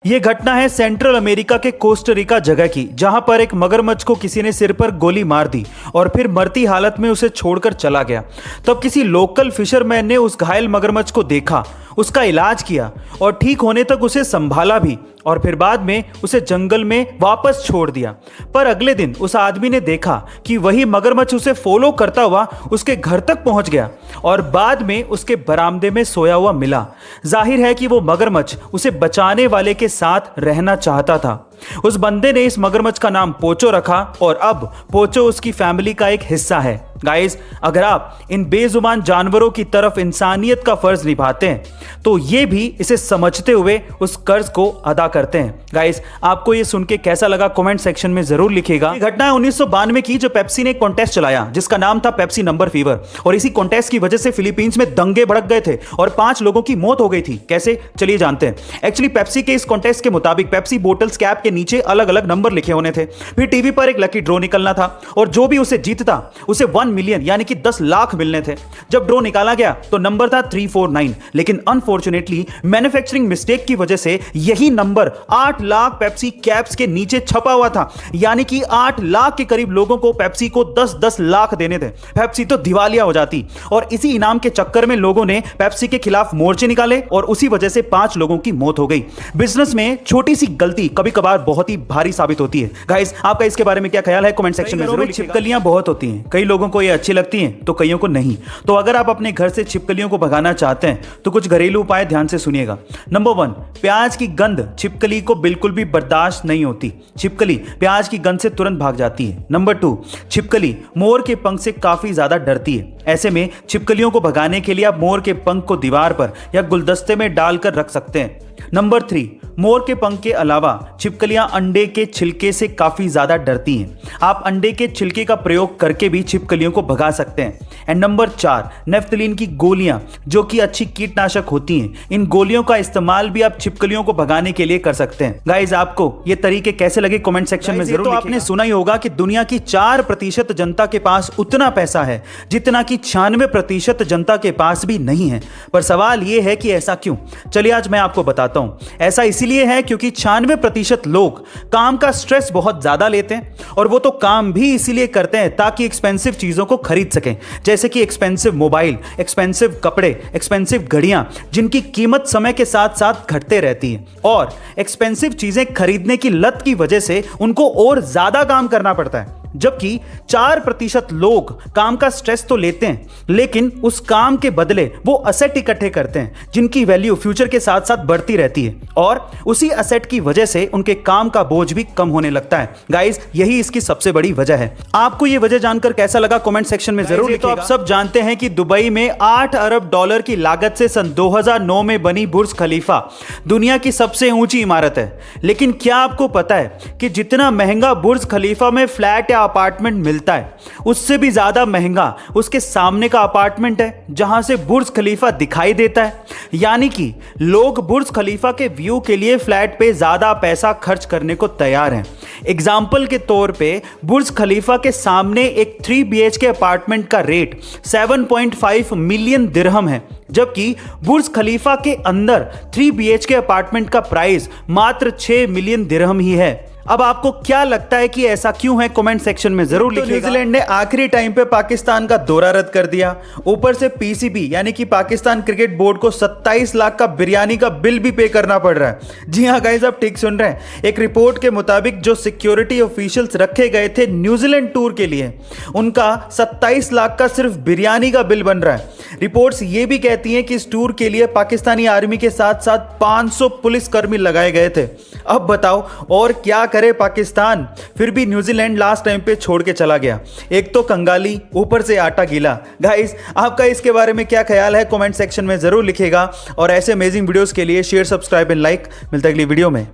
ये घटना है सेंट्रल अमेरिका के कोस्टारिका जगह की, जहां पर एक मगरमच्छ को किसी ने सिर पर गोली मार दी और फिर मरती हालत में उसे छोड़कर चला गया। तब किसी लोकल फिशरमैन ने उस घायल मगरमच्छ को देखा, उसका इलाज किया और ठीक होने तक उसे संभाला भी और फिर बाद में उसे जंगल में वापस छोड़ दिया। पर अगले दिन उस आदमी ने देखा कि वही मगरमच्छ उसे फॉलो करता हुआ उसके घर तक पहुंच गया और बाद में उसके बरामदे में सोया हुआ मिला। जाहिर है कि वो मगरमच्छ उसे बचाने वाले के साथ रहना चाहता था। उस बंदे ने इस मगरमच्छ का नाम पोचो रखा और अब पोचो उसकी फैमिली का एक हिस्सा है। गाइस, अगर आप इन बेजुबान जानवरों की तरफ इंसानियत का फर्ज निभाते हैं तो ये भी इसे समझते हुए उस कर्ज को अदा करते हैं। गाइस, आपको ये सुन के कैसा लगा कमेंट सेक्शन में जरूर लिखिएगा। ये घटना है 1992 की, जो पेप्सी ने एक कॉन्टेस्ट चलाया जिसका नाम था पेप्सी नंबर फीवर, और इसी कॉन्टेस्ट की वजह से फिलीपींस में दंगे भड़क गए थे और 5 लोगों की मौत हो गई थी। कैसे, चलिए जानते हैं। एक्चुअली पेप्सी के इस कॉन्टेस्ट के मुताबिक पेप्सी बोटल्स कैप के नीचे अलग अलग नंबर लिखे होने थे। फिर टीवी पर एक लकी ड्रॉ निकलना था और जो भी उसे जीतता उसे 1 मिलियन यानी कि 10 लाख मिलने थे। जब ड्रॉ निकाला गया तो नंबर था 349, लेकिन अनफॉर्चुनेटली मैन्युफैक्चरिंग मिस्टेक की वजह से यही नंबर 8 लाख पेप्सी कैप्स के नीचे छपा हुआ था, यानी कि 8 लाख के करीब लोगों को पेप्सी को 10-10 लाख देने थे। पेप्सी तो दिवालिया हो जाती और इसी इनाम के चक्कर में लोगों ने पेप्सी के खिलाफ मोर्चे निकाले और उसी वजह से 5 लोगों की मौत हो गई। बिजनेस में छोटी सी गलती कभी कभार बहुत ही भारी साबित होती है। गाइस, आपका इसके बारे में क्या ख्याल है कमेंट सेक्शन में जरूर। छिपकलियां बहुत होती हैं, कई लोगों को ये अच्छी लगती हैं तो कईयों को नहीं। तो अगर आप अपने घर से छिपकलियों को भगाना चाहते हैं तो कुछ घरेलू उपाय ध्यान से सुनिएगा। नंबर 1, प्याज की गंध छिपकली को बिल्कुल भी बर्दाश्त नहीं होती। छिपकली प्याज की गंध से तुरंत भाग जाती है। नंबर 2, छिपकली मोर के पंख से काफी ज्यादा डरती है। ऐसे में छिपकलियों को भगाने के लिए आप मोर के पंख को दीवार पर या गुलदस्ते में डालकर रख सकते हैं। नंबर 3, मोर के पंख के अलावा छिपकलियां अंडे के छिलके से काफी ज्यादा डरती हैं। आप अंडे के छिलके का प्रयोग करके भी छिपकलियों को भगा सकते हैं। एंड नंबर 4, नेफ्थलीन की गोलियां, जो कि अच्छी कीटनाशक होती हैं। इन गोलियों का इस्तेमाल भी आप छिपकलियों को भगाने के लिए कर सकते हैं। गाइज, आपको ये तरीके कैसे लगे कमेंट सेक्शन में जरूर। तो आपने सुना ही होगा कि दुनिया की 4% जनता के पास उतना पैसा है जितना कि 96% जनता के पास भी नहीं है। पर सवाल यह है कि ऐसा क्यों? चलिए आज मैं आपको बताता हूं। ऐसा इसीलिए है क्योंकि 96% लोग काम का स्ट्रेस बहुत ज्यादा लेते हैं और वो तो काम भी इसीलिए करते हैं ताकि एक्सपेंसिव चीजों को खरीद सकें, जैसे कि एक्सपेंसिव मोबाइल, एक्सपेंसिव कपड़े, एक्सपेंसिव घड़ियां जिनकी कीमत समय के साथ साथ घटते रहती है। और एक्सपेंसिव चीजें खरीदने की लत की वजह से उनको और ज्यादा काम करना पड़ता है। जबकि 4% लोग काम का स्ट्रेस तो लेते हैं लेकिन उस काम के बदले वो असेट इकट्ठे करते हैं जिनकी वैल्यू फ्यूचर के साथ साथ बढ़ती रहती है और उसी असेट की वजह से उनके काम का बोझ भी कम होने लगता है। गाइस, यही इसकी सबसे बड़ी वजह है। आपको ये वजह जानकर कैसा लगा कमेंट सेक्शन में जरूर लिखिएगा। तो आप सब जानते हैं कि दुबई में $8 अरब की लागत से सन 2009 में बनी बुर्ज खलीफा दुनिया की सबसे ऊंची इमारत है। लेकिन क्या आपको पता है कि जितना महंगा बुर्ज खलीफा में फ्लैट या अपार्टमेंट मिलता है उससे भी ज्यादा महंगा उसके सामने का अपार्टमेंट है जहां से बुर्ज खलीफा दिखाई देता है। यानी कि लोग बुर्ज खलीफा के व्यू के लिए फ्लैट पे ज्यादा पैसा खर्च करने को तैयार हैं। एग्जाम्पल के तौर पे बुर्ज खलीफा के सामने एक 3 BHK अपार्टमेंट का रेट 7.5 मिलियन दिरहम है, जबकि बुर्ज खलीफा के अंदर 3 BHK अपार्टमेंट का प्राइस मात्र 6 मिलियन दिरहम ही है। अब आपको क्या लगता है कि ऐसा क्यों है कमेंट सेक्शन में जरूर लिखिएगा। न्यूजीलैंड ने आखिरी टाइम पे पाकिस्तान का दौरा रद्द कर दिया, ऊपर से PCB यानी कि पाकिस्तान क्रिकेट बोर्ड को 27 लाख का बिरयानी का बिल भी पे करना पड़ रहा है। जी हाँ गाइस, आप ठीक सुन रहे हैं। एक रिपोर्ट के मुताबिक जो सिक्योरिटी ऑफिशियल्स रखे गए थे न्यूजीलैंड टूर के लिए, उनका 27 लाख का सिर्फ बिरयानी का बिल बन रहा है। रिपोर्ट्स ये भी कहती हैं कि इस टूर के लिए पाकिस्तानी आर्मी के साथ साथ 500 पुलिसकर्मी लगाए गए थे। अब बताओ और क्या करे पाकिस्तान? फिर भी न्यूजीलैंड लास्ट टाइम पे छोड़ के चला गया। एक तो कंगाली, ऊपर से आटा गीला। गाइस, आपका इसके बारे में क्या ख्याल है कमेंट सेक्शन में जरूर लिखिएगा और ऐसे अमेजिंग वीडियोस के लिए शेयर, सब्सक्राइब एंड लाइक। मिलता है अगली वीडियो में।